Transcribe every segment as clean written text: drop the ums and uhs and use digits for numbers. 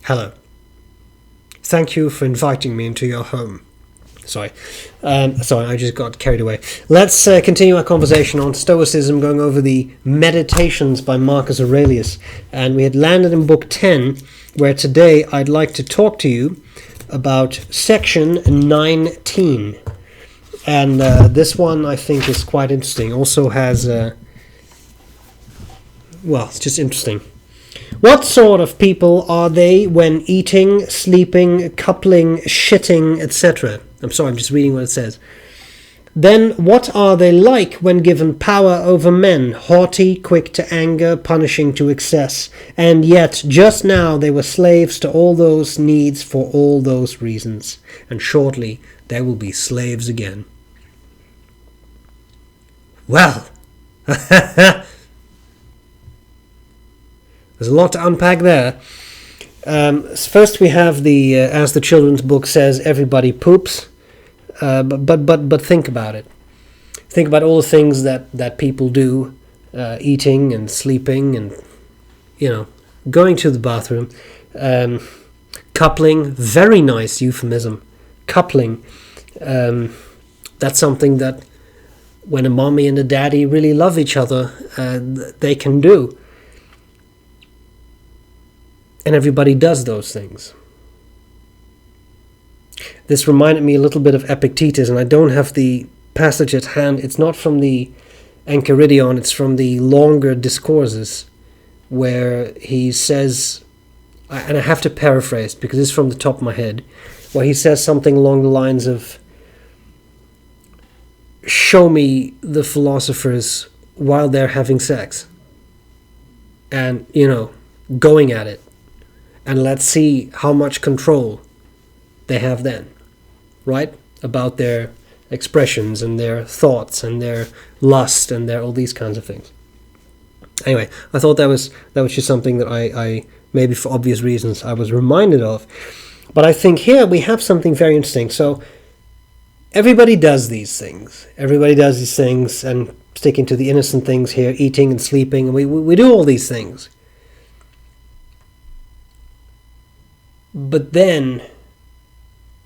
Hello. Thank you for inviting me into your home. Sorry, I just got carried away. Let's continue our conversation on Stoicism, going over the Meditations by Marcus Aurelius. And we had landed in Book 10, where today I'd like to talk to you about section 19. And this one I think is quite interesting. Also has, it's just interesting. What sort of people are they when eating, sleeping, coupling, shitting, etc.? I'm sorry, I'm just reading what it says. Then what are they like when given power over men, haughty, quick to anger, punishing to excess, and yet just now they were slaves to all those needs for all those reasons, and shortly they will be slaves again. Well, there's a lot to unpack there. First we have the, as the children's book says, everybody poops. But think about it. Think about all the things that people do, eating and sleeping and, going to the bathroom. Coupling, very nice euphemism. Coupling, that's something that when a mommy and a daddy really love each other, they can do. And everybody does those things. This reminded me a little bit of Epictetus, and I don't have the passage at hand. It's not from the Enchiridion, it's from the longer discourses, where he says, and I have to paraphrase because it's from the top of my head, where he says something along the lines of, show me the philosophers while they're having sex. And, going at it. And let's see how much control they have then, right? About their expressions and their thoughts and their lust and their all these kinds of things. Anyway, I thought that was just something that I maybe for obvious reasons I was reminded of. But I think here we have something very interesting. So everybody does these things. Everybody does these things, and sticking to the innocent things here, eating and sleeping, and we do all these things. But then,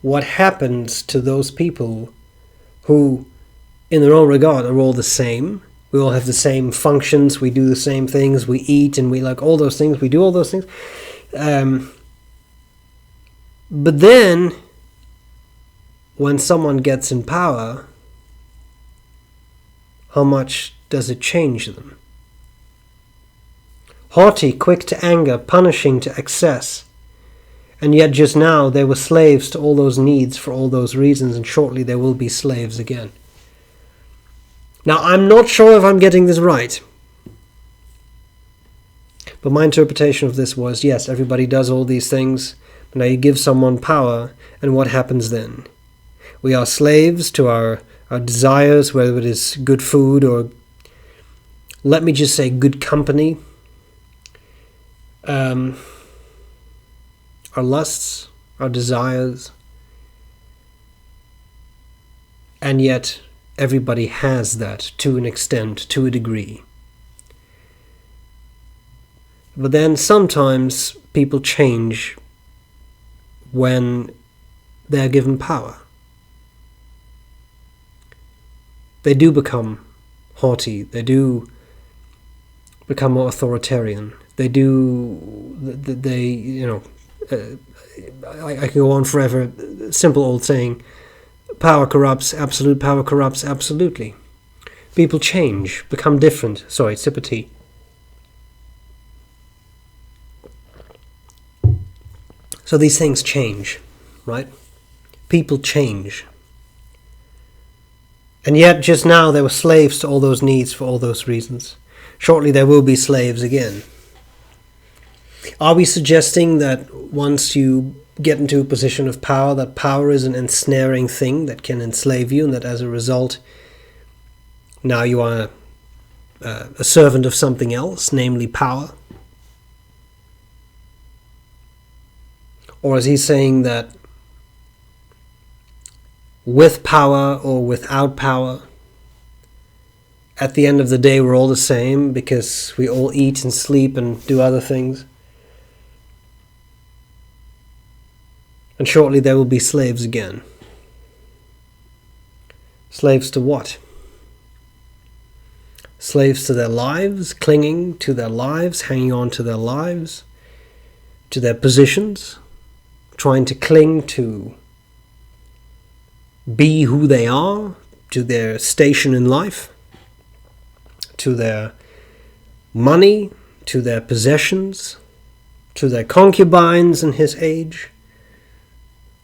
what happens to those people who, in their own regard, are all the same? We all have the same functions, we do the same things, we eat and we like all those things, we do all those things. But then, when someone gets in power, how much does it change them? Haughty, quick to anger, punishing to excess. And yet just now they were slaves to all those needs for all those reasons, and shortly they will be slaves again. Now, I'm not sure if I'm getting this right. But my interpretation of this was, yes, everybody does all these things, but now you give someone power, and what happens then? We are slaves to our desires, whether it is good food or, let me just say, good company. Our lusts, our desires, and yet everybody has that to an extent, to a degree. But then sometimes people change when they're given power. They do become haughty, they do become more authoritarian, I can go on forever. Simple old saying, power corrupts, absolute power corrupts absolutely. People change, become different. Sorry, sip of tea. So these things change, right? People change. And yet just now they were slaves to all those needs for all those reasons. Shortly they will be slaves again. Are we suggesting that once you get into a position of power, that power is an ensnaring thing that can enslave you, and that as a result, now you are a servant of something else, namely power? Or is he saying that with power or without power, at the end of the day we're all the same because we all eat and sleep and do other things? And shortly there will be slaves again. Slaves to what? Slaves to their lives, clinging to their lives, hanging on to their lives, to their positions, trying to cling to be who they are, to their station in life, to their money, to their possessions, to their concubines in his age.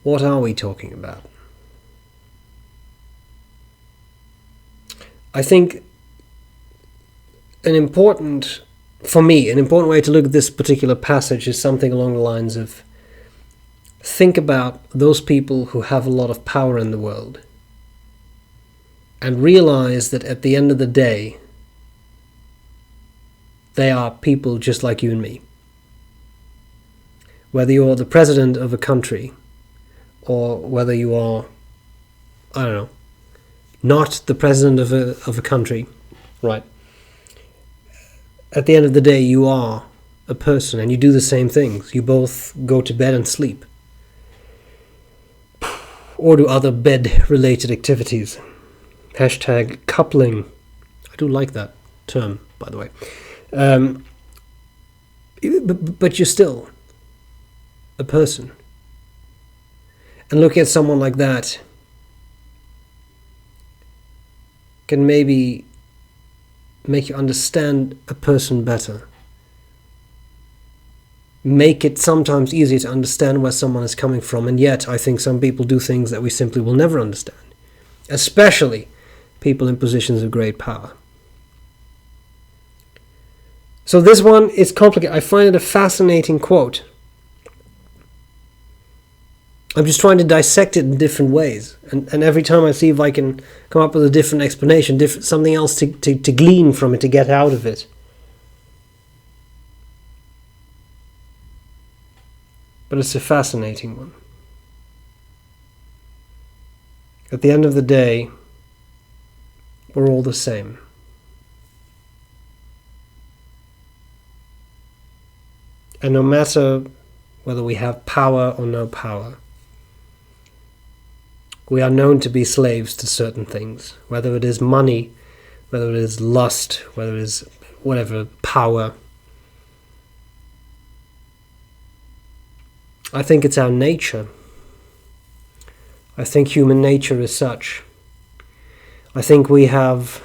What are we talking about? I think an important way to look at this particular passage is something along the lines of, think about those people who have a lot of power in the world and realize that at the end of the day, they are people just like you and me. Whether you're the president of a country or whether you are, I don't know, not the president of a country, right? At the end of the day, you are a person and you do the same things. You both go to bed and sleep. Or do other bed-related activities. Hashtag coupling. I do like that term, by the way. But you're still a person. And looking at someone like that can maybe make you understand a person better. Make it sometimes easier to understand where someone is coming from, and yet I think some people do things that we simply will never understand. Especially people in positions of great power. So this one is complicated. I find it a fascinating quote. I'm just trying to dissect it in different ways. And every time I see if I can come up with a different explanation, something else to glean from it, to get out of it. But it's a fascinating one. At the end of the day, we're all the same. And no matter whether we have power or no power, we are known to be slaves to certain things, whether it is money, whether it is lust, whether it is whatever, power. I think it's our nature. I think human nature is such. I think we have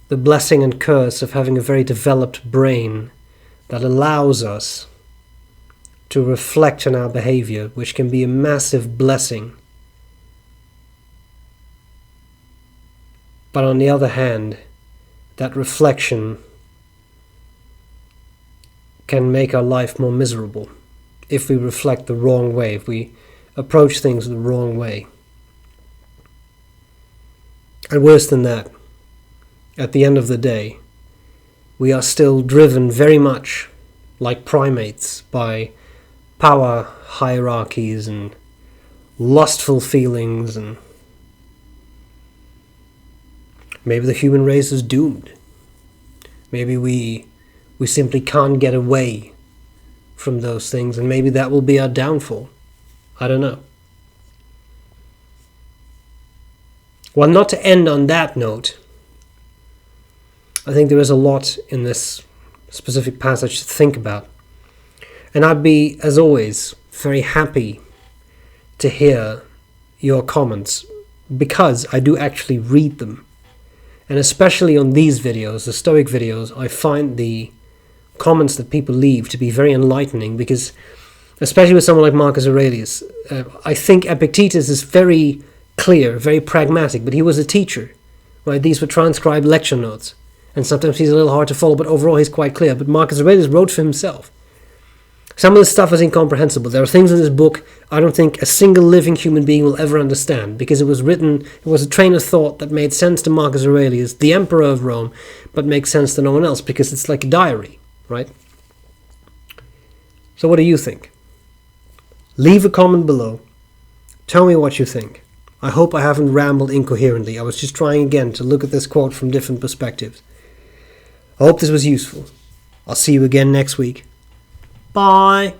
the blessing and curse of having a very developed brain that allows us to reflect on our behavior, which can be a massive blessing. But on the other hand, that reflection can make our life more miserable if we reflect the wrong way, if we approach things the wrong way. And worse than that, at the end of the day, we are still driven very much like primates by power hierarchies and lustful feelings, and maybe the human race is doomed. Maybe we simply can't get away from those things, and maybe that will be our downfall. I don't know. Well, not to end on that note, I think there is a lot in this specific passage to think about. And I'd be, as always, very happy to hear your comments, because I do actually read them. And especially on these videos, the Stoic videos, I find the comments that people leave to be very enlightening, because especially with someone like Marcus Aurelius, I think Epictetus is very clear, very pragmatic, but he was a teacher, right? These were transcribed lecture notes, and sometimes he's a little hard to follow, but overall he's quite clear. But Marcus Aurelius wrote for himself. Some of this stuff is incomprehensible. There are things in this book I don't think a single living human being will ever understand, because it was a train of thought that made sense to Marcus Aurelius, the emperor of Rome, but makes sense to no one else, because it's like a diary, right? So what do you think? Leave a comment below. Tell me what you think. I hope I haven't rambled incoherently. I was just trying again to look at this quote from different perspectives. I hope this was useful. I'll see you again next week. Bye.